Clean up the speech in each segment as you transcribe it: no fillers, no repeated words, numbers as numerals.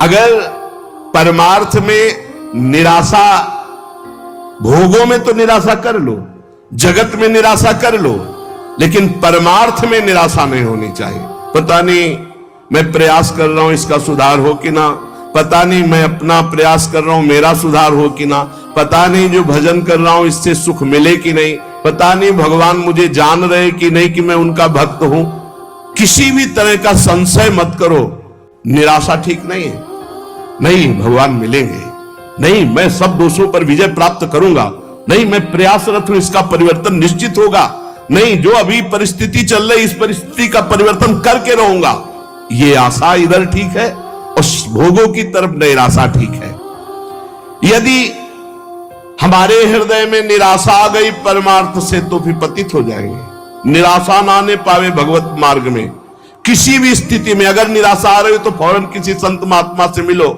अगर परमार्थ में निराशा, भोगों में तो निराशा कर लो, जगत में निराशा कर लो, लेकिन परमार्थ में निराशा नहीं होनी चाहिए। पता नहीं मैं प्रयास कर रहा हूं इसका सुधार हो कि ना, पता नहीं मैं अपना प्रयास कर रहा हूं मेरा सुधार हो कि ना, पता नहीं जो भजन कर रहा हूं इससे सुख मिले कि नहीं, पता नहीं भगवान मुझे जान रहे कि नहीं कि मैं उनका भक्त हूं। किसी भी तरह का संशय मत करो। निराशा ठीक नहीं है। नहीं, भगवान मिलेंगे, नहीं मैं सब दोषों पर विजय प्राप्त करूंगा, नहीं मैं प्रयासरत हूं इसका परिवर्तन निश्चित होगा, नहीं जो अभी परिस्थिति चल रही इस परिस्थिति का परिवर्तन करके रहूंगा, ये आशा इधर ठीक है और भोगों की तरफ निराशा ठीक है। यदि हमारे हृदय में निराशा आ गई परमार्थ से तो फिर पतित हो जाएंगे। निराशा ना आने पावे भगवत मार्ग में। किसी भी स्थिति में अगर निराशा आ रही हो तो फौरन किसी संत महात्मा से मिलो।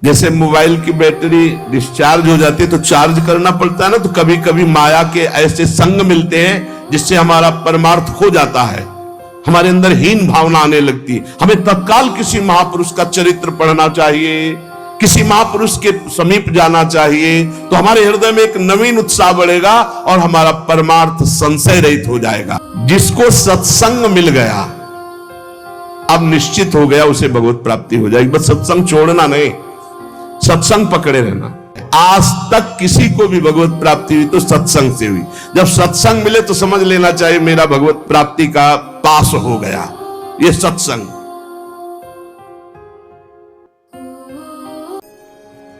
जैसे मोबाइल की बैटरी डिस्चार्ज हो जाती है तो चार्ज करना पड़ता है ना, तो कभी कभी माया के ऐसे संग मिलते हैं जिससे हमारा परमार्थ खो जाता है, हमारे अंदर हीन भावना आने लगती है। हमें तत्काल किसी महापुरुष का चरित्र पढ़ना चाहिए, किसी महापुरुष के समीप जाना चाहिए, तो हमारे हृदय में एक नवीन उत्साह बढ़ेगा और हमारा परमार्थ संशय रहित हो जाएगा। जिसको सत्संग मिल गया अब निश्चित हो गया उसे भगवत प्राप्ति हो जाएगी। बस सत्संग छोड़ना नहीं, सत्संग पकड़े रहना। आज तक किसी को भी भगवत प्राप्ति हुई तो सत्संग से हुई। जब सत्संग मिले तो समझ लेना चाहिए मेरा भगवत प्राप्ति का पास हो गया। ये सत्संग।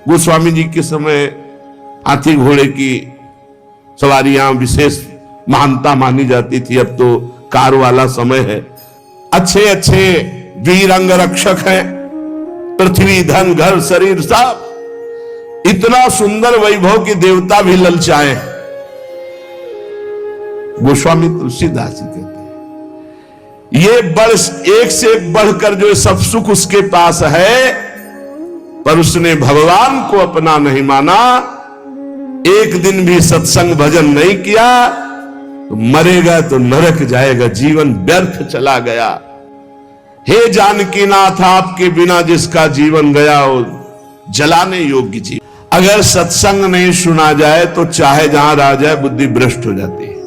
गोस्वामी जी के समय हाथी घोड़े की सवारियां विशेष महानता मानी जाती थी। अब तो कार वाला समय है। अच्छे अच्छे वीर अंग रक्षक हैं, पृथ्वी धन घर शरीर सब, इतना सुंदर वैभव की देवता भी ललचाए। गोस्वामी तुलसीदास जी कहते हैं ये बढ़ एक से एक बढ़कर जो सब सुख उसके पास है, पर उसने भगवान को अपना नहीं माना, एक दिन भी सत्संग भजन नहीं किया तो मरेगा तो नरक जाएगा, जीवन व्यर्थ चला गया। हे जानकी नाथ आपके बिना जिसका जीवन गया हो जलाने योग्य जीवन। अगर सत्संग नहीं सुना जाए तो चाहे जहां रह जाए बुद्धि भ्रष्ट हो जाती है।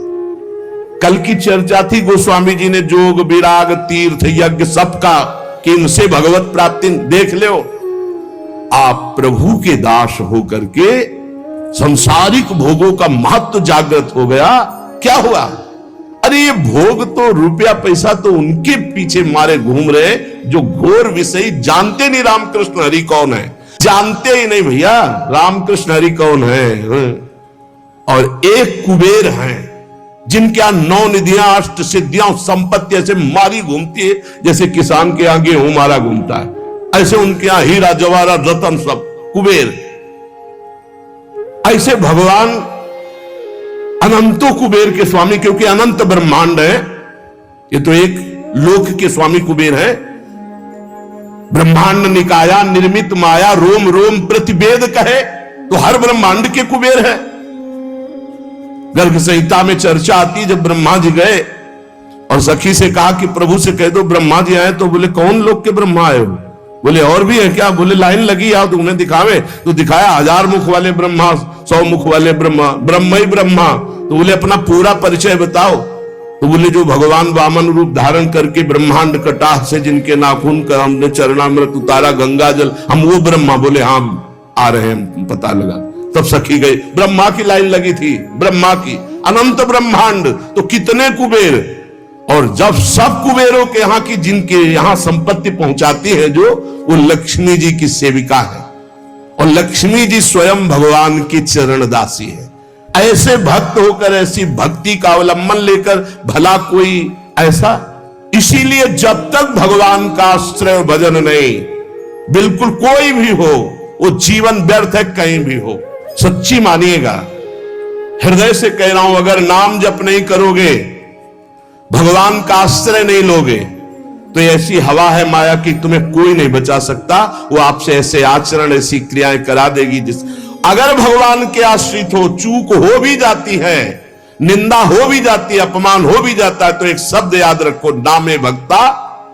कल की चर्चा थी गोस्वामी जी ने जोग विराग तीर्थ यज्ञ सबका कि इनसे भगवत प्राप्ति देख लो। आप प्रभु के दास होकर के संसारिक भोगों का महत्व जागृत हो गया। क्या हुआ? अरे ये भोग तो रुपया पैसा तो उनके पीछे मारे घूम रहे जो घोर विषय जानते नहीं रामकृष्ण हरि कौन है, जानते ही नहीं भैया रामकृष्ण हरि कौन है। और एक कुबेर हैं जिनके यहां 9 निधियां 8 सिद्धियां संपत्ति ऐसे मारी घूमती है जैसे किसान के यहां गेहूं मारा घूमता है, ऐसे उनके यहां हीरा जवाहरात रतन सब कुबेर। ऐसे भगवान अनंतो कुबेर के स्वामी, क्योंकि अनंत ब्रह्मांड है, ये तो एक लोक के स्वामी कुबेर है। ब्रह्मांड निकाया निर्मित माया रोम रोम प्रतिवेद कहे तो हर ब्रह्मांड के कुबेर है। गर्ग संहिता में चर्चा आती, जब ब्रह्मा जी गए और सखी से कहा कि प्रभु से कह दो ब्रह्मा जी आए, तो बोले कौन लोग के ब्रह्मा आए हो? बोले और भी है क्या? बोले लाइन लगी आओ तो उन्हें दिखावे। तो दिखाया 1000 मुख वाले ब्रह्मा, 100 मुख वाले ब्रह्मा, ब्रह्म ही ब्रह्मा। तो बोले अपना पूरा परिचय बताओ। तो बोले जो भगवान वामन रूप धारण करके ब्रह्मांड कटाह से जिनके नाखून का हमने चरणामृत उतारा गंगा जल, हम वो ब्रह्मा। बोले हाँ आ रहे हैं, पता लगा। तब सखी गई, ब्रह्मा की लाइन लगी थी, ब्रह्मा की। अनंत ब्रह्मांड तो कितने कुबेर। और जब सब कुबेरों के यहाँ की जिनके यहाँ संपत्ति पहुंचाती है जो, वो लक्ष्मी जी की सेविका है और लक्ष्मी जी स्वयं भगवान की चरण दासी है। ऐसे भक्त होकर ऐसी भक्ति का अवलंबन लेकर भला कोई ऐसा। इसीलिए जब तक भगवान का आश्रय और भजन नहीं, बिल्कुल कोई भी हो वो जीवन व्यर्थ है। कहीं भी हो सच्ची मानिएगा, हृदय से कह रहा हूं, अगर नाम जप नहीं करोगे, भगवान का आश्रय नहीं लोगे, तो ऐसी हवा है माया की तुम्हें कोई नहीं बचा सकता। वो आपसे ऐसे आचरण ऐसी क्रियाएं करा देगी जिस अगर भगवान के आश्रित हो, चूक हो भी जाती है, निंदा हो भी जाती है, अपमान हो भी जाता है, तो एक शब्द याद रखो, नामे भक्ता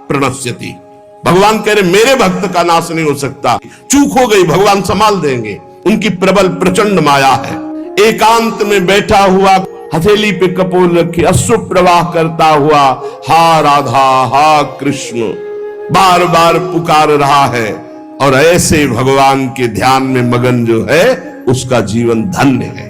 प्रणश्यति। भगवान कह रहे मेरे भक्त का नाश नहीं हो सकता। चूक हो गई, भगवान संभाल देंगे, उनकी प्रबल प्रचंड माया है। एकांत में बैठा हुआ, हथेली पे कपोल रखी, अश्रु प्रवाह करता हुआ, हा राधा हा कृष्ण बार बार पुकार रहा है। और ऐसे भगवान के ध्यान में मगन जो है उसका जीवन धन्य है।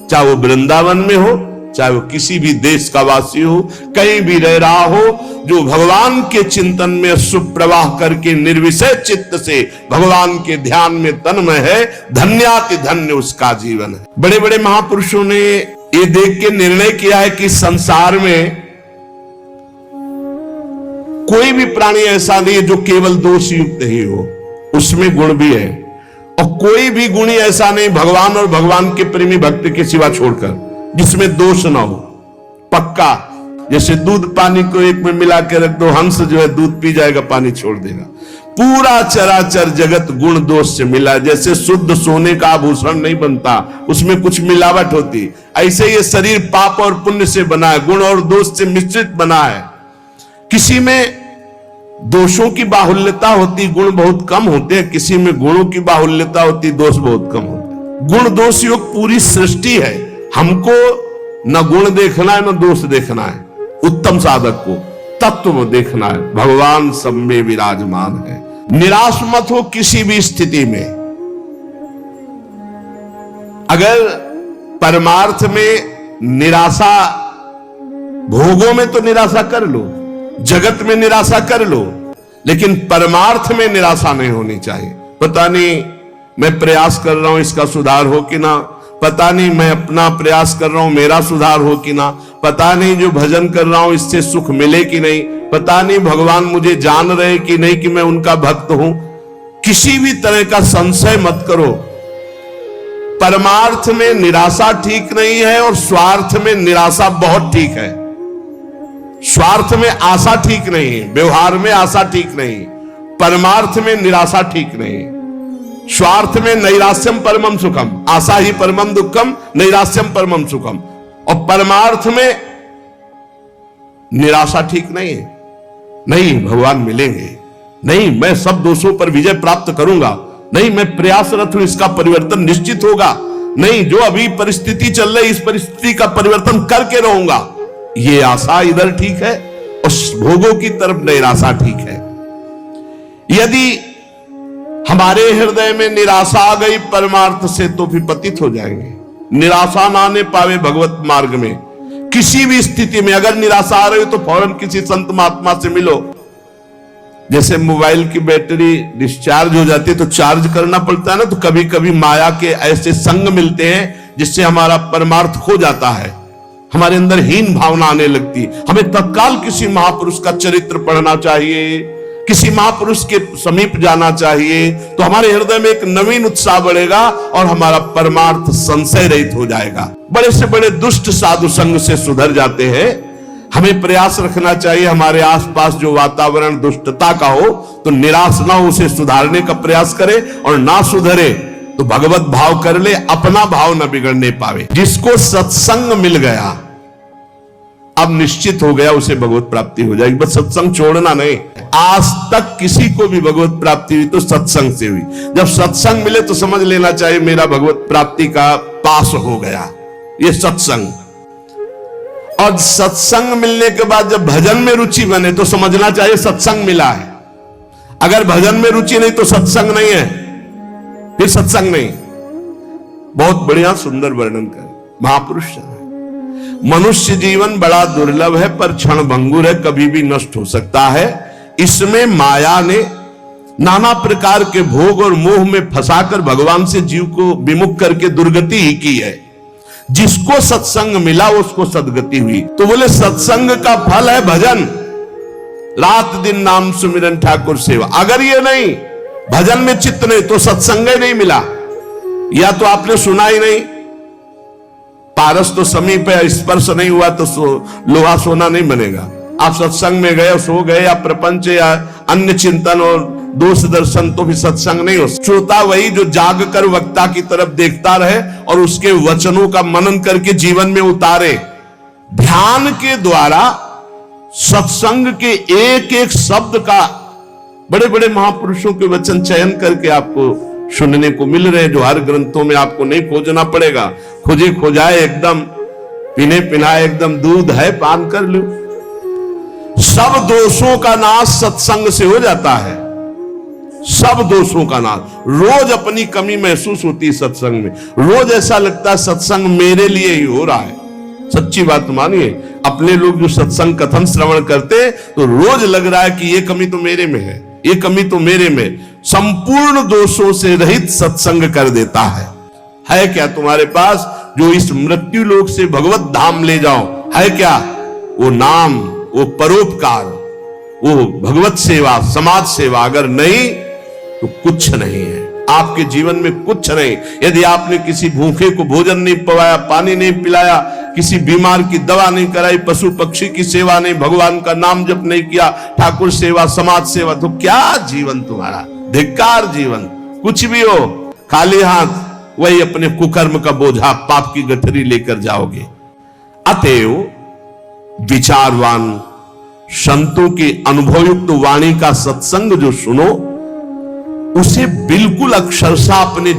चाहे वो वृंदावन में हो, चाहे वो किसी भी देश का वासी हो, कहीं भी रह रहा हो, जो भगवान के चिंतन में सुप्रवाह करके निर्विषय चित्त से भगवान के ध्यान में तन्मय है, धन्याति धन्य उसका जीवन है। बड़े बड़े महापुरुषों ने ये देख के निर्णय किया है कि संसार में कोई भी प्राणी ऐसा नहीं है जो केवल दोष युक्त ही हो, उसमें गुण भी है। और कोई भी गुणी ऐसा नहीं भगवान और भगवान के प्रेमी भक्त के सिवा छोड़कर जिसमें दोष ना हो। पक्का जैसे दूध पानी को एक में मिला के रख दो, हंस जो है दूध पी जाएगा, पानी छोड़ देगा। पूरा चराचर जगत गुण दोष से मिला। जैसे शुद्ध सोने का आभूषण नहीं बनता, उसमें कुछ मिलावट होती, ऐसे ये शरीर पाप और पुण्य से बना है, गुण और दोष से मिश्रित बना है। किसी में दोषों की बाहुल्यता होती, गुण बहुत कम होते हैं, किसी में गुणों की बाहुल्यता होती, दोष बहुत कम होते। गुण दोष युक्त पूरी सृष्टि है। हमको न गुण देखना है न दोष देखना है, उत्तम साधक को तत्व देखना है। भगवान सब में विराजमान है। निराश मत हो किसी भी स्थिति में। अगर परमार्थ में निराशा, भोगों में तो निराशा कर लो, जगत में निराशा कर लो, लेकिन परमार्थ में निराशा नहीं होनी चाहिए। पता नहीं मैं प्रयास कर रहा हूं इसका सुधार हो कि ना, पता नहीं मैं अपना प्रयास कर रहा हूं मेरा सुधार हो कि ना, पता नहीं जो भजन कर रहा हूं इससे सुख मिले कि नहीं, पता नहीं भगवान मुझे जान रहे कि नहीं कि मैं उनका भक्त हूं। किसी भी तरह का संशय मत करो। परमार्थ में निराशा ठीक नहीं है और स्वार्थ में निराशा बहुत ठीक है। स्वार्थ में आशा ठीक नहीं, व्यवहार में आशा ठीक नहीं, परमार्थ में निराशा ठीक नहीं। स्वार्थ में नैराश्यम परमम सुखम, आशा ही परमम दुखम, नैराश्यम परमम सुखम। और परमार्थ में निराशा ठीक नहीं है। नहीं भगवान मिलेंगे, नहीं मैं सब दोषों पर विजय प्राप्त करूंगा, नहीं मैं प्रयासरत हूं इसका परिवर्तन निश्चित होगा, नहीं जो अभी परिस्थिति चल रही इस परिस्थिति का परिवर्तन करके रहूंगा, ये आशा इधर ठीक है और भोगों की तरफ निराशा ठीक है। यदि हमारे हृदय में निराशा आ गई परमार्थ से तो फिर पतित हो जाएंगे। निराशा ना आने पावे भगवत मार्ग में। किसी भी स्थिति में अगर निराशा आ रही हो तो फौरन किसी संत महात्मा से मिलो। जैसे मोबाइल की बैटरी डिस्चार्ज हो जाती है तो चार्ज करना पड़ता है ना, तो कभी कभी माया के ऐसे संग मिलते हैं जिससे हमारा परमार्थ खो जाता है, हमारे अंदर हीन भावना आने लगती है। हमें तत्काल किसी महापुरुष का चरित्र पढ़ना चाहिए, किसी महापुरुष के समीप जाना चाहिए, तो हमारे हृदय में एक नवीन उत्साह बढ़ेगा और हमारा परमार्थ संशय रहित हो जाएगा। बड़े से बड़े दुष्ट साधु संग से सुधर जाते हैं। हमें प्रयास रखना चाहिए हमारे आसपास जो वातावरण दुष्टता का हो तो निराश ना हो, उसे सुधारने का प्रयास करे, और ना सुधरे तो भगवत भाव कर ले, अपना भाव न बिगड़ने पावे। जिसको सत्संग मिल गया अब निश्चित हो गया उसे भगवत प्राप्ति हो जाएगी। बस सत्संग छोड़ना नहीं। आज तक किसी को भी भगवत प्राप्ति हुई तो सत्संग से हुई। जब सत्संग मिले तो समझ लेना चाहिए मेरा भगवत प्राप्ति का पास हो गया, ये सत्संग। और सत्संग मिलने के बाद जब भजन में रुचि बने तो समझना चाहिए सत्संग मिला है। अगर भजन में रुचि नहीं तो सत्संग नहीं है, फिर सत्संग नहीं। बहुत बढ़िया सुंदर वर्णन कर महापुरुष। मनुष्य जीवन बड़ा दुर्लभ है पर क्षण भंगुर है, कभी भी नष्ट हो सकता है। इसमें माया ने नाना प्रकार के भोग और मोह में फंसाकर भगवान से जीव को विमुख करके दुर्गति ही की है। जिसको सत्संग मिला उसको सदगति हुई। तो बोले सत्संग का फल है भजन, रात दिन नाम सुमिरन ठाकुर सेवा। अगर ये नहीं, भजन में चित्त नहीं तो सत्संग ही नहीं मिला, या तो आपने सुना ही नहीं। पारस तो समीप है, स्पर्श नहीं हुआ तो लोहा सोना नहीं बनेगा। आप सत्संग में गए, सो गए, या प्रपंच या अन्य चिंतन और दोष दर्शन, तो भी सत्संग नहीं हो। श्रोता वही जो जाग कर वक्ता की तरफ देखता रहे और उसके वचनों का मनन करके जीवन में उतारे। ध्यान के द्वारा सत्संग के एक एक शब्द का बड़े बड़े महापुरुषों के वचन चयन करके आपको सुनने को मिल रहे हैं, जो हर ग्रंथों में आपको नहीं खोजना पड़ेगा। खोजे खोजाए एकदम, पीने पिनाए एकदम दूध है, पान कर लो। सब दोषों का नाश सत्संग से हो जाता है, सब दोषों का नाश। रोज अपनी कमी महसूस होती है सत्संग में, रोज ऐसा लगता है सत्संग मेरे लिए ही हो रहा है। सच्ची बात मानिए, अपने लोग जो सत्संग कथन श्रवण करते तो रोज लग रहा है कि ये कमी तो मेरे में है, ये कमी तो मेरे में। संपूर्ण दोषों से रहित सत्संग कर देता है क्या तुम्हारे पास जो इस मृत्यु लोक से भगवत धाम ले जाओ? है क्या? वो नाम, वो परोपकार, वो भगवत सेवा, समाज सेवा। अगर नहीं तो कुछ नहीं है आपके जीवन में, कुछ नहीं। यदि आपने किसी भूखे को भोजन नहीं पवाया, पानी नहीं पिलाया, किसी बीमार की दवा नहीं कराई, पशु पक्षी की सेवा नहीं, भगवान का नाम जप नहीं किया, ठाकुर सेवा, समाज सेवा, तो क्या जीवन तुम्हारा? धिक्कार जीवन। कुछ भी हो, खाली हाथ वही अपने कुकर्म का बोझा, पाप की गठरी लेकर जाओगे। अतएव विचारवान संतों की अनुभवयुक्त वाणी का सत्संग जो सुनो, उसे बिल्कुल अक्षरशः अपने